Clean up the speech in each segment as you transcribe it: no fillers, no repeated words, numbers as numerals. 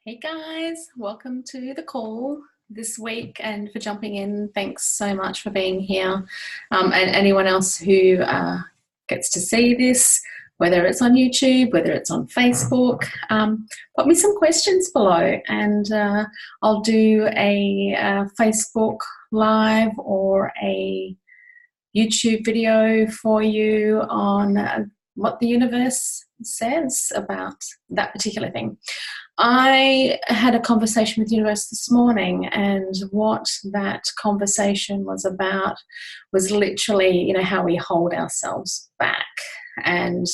Hey guys, welcome to the call this week and for jumping in. Thanks so much for being here. And anyone else who gets to see this, whether it's on YouTube, whether it's on Facebook, put me some questions below and I'll do a Facebook Live or a YouTube video for you on what the universe says about that particular thing. I had a conversation with the universe this morning, and what that conversation was about was literally, how we hold ourselves back. And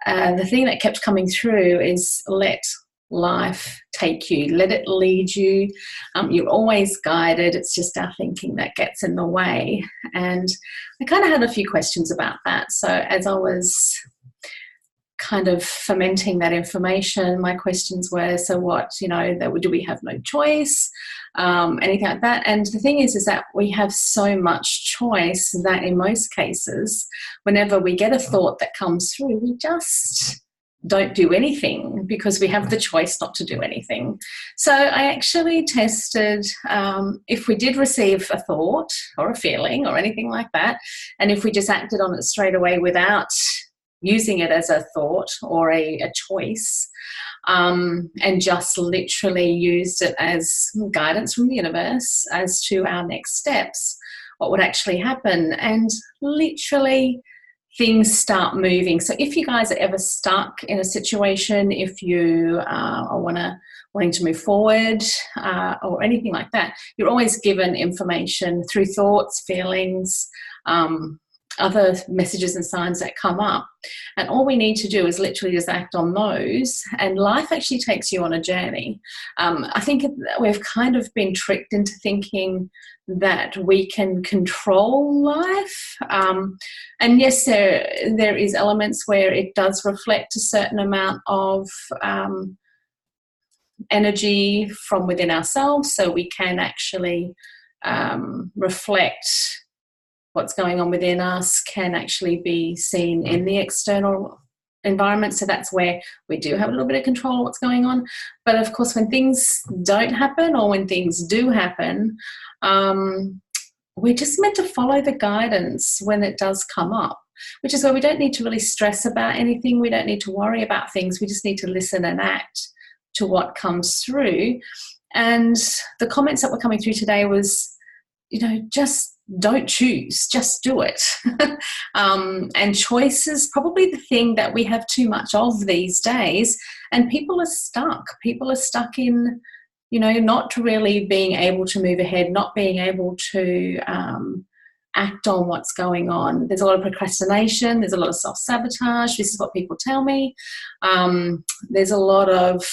the thing that kept coming through is let life take you, let it lead you. You're always guided. It's just our thinking that gets in the way. And I kind of had a few questions about that. So as I was kind of fermenting that information, my questions were, so what, do we have no choice, anything like that? And the thing is that we have so much choice that in most cases, whenever we get a thought that comes through, we just don't do anything because we have the choice not to do anything. So I actually tested if we did receive a thought or a feeling or anything like that, and if we just acted on it straight away without using it as a thought or a choice, and just literally used it as guidance from the universe as to our next steps, what would actually happen. And literally things start moving. So if you guys are ever stuck in a situation, if you are wanting to move forward or anything like that, you're always given information through thoughts, feelings, other messages and signs that come up. And all we need to do is literally just act on those, and life actually takes you on a journey. I think we've kind of been tricked into thinking that we can control life. And yes, there is elements where it does reflect a certain amount of energy from within ourselves, so we can actually reflect what's going on within us, can actually be seen in the external environment. So that's where we do have a little bit of control of what's going on. But of course, when things don't happen or when things do happen, we're just meant to follow the guidance when it does come up, which is where we don't need to really stress about anything. We don't need to worry about things. We just need to listen and act to what comes through. And the comments that were coming through today was, just don't choose, just do it. And choice is probably the thing that we have too much of these days, and people are stuck. People are stuck in, not really being able to move ahead, not being able to act on what's going on. There's a lot of procrastination, there's a lot of self-sabotage. This is what people tell me. There's a lot of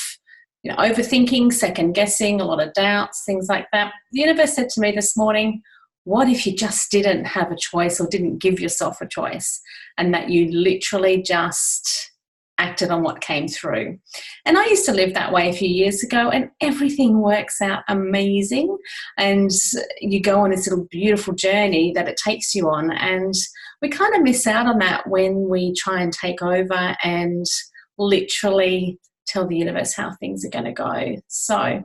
overthinking, second guessing, a lot of doubts, things like that. The universe said to me this morning, what if you just didn't have a choice or didn't give yourself a choice, and that you literally just acted on what came through? And I used to live that way a few years ago, and everything works out amazing. And you go on this little beautiful journey that it takes you on. And we kind of miss out on that when we try and take over and literally tell the universe how things are going to go. So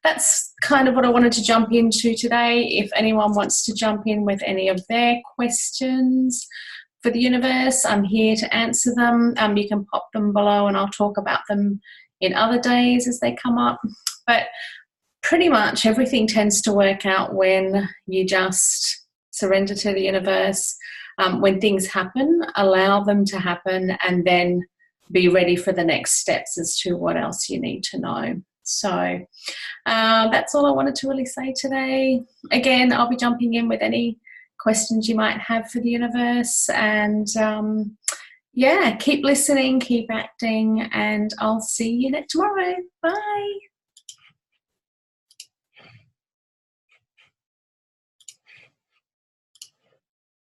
that's kind of what I wanted to jump into today. If anyone wants to jump in with any of their questions for the universe, I'm here to answer them. You can pop them below and I'll talk about them in other days as they come up. But pretty much everything tends to work out when you just surrender to the universe. When things happen, allow them to happen, and then be ready for the next steps as to what else you need to know. So that's all I wanted to really say today. Again, I'll be jumping in with any questions you might have for the universe. And keep listening, keep acting, and I'll see you tomorrow. Bye.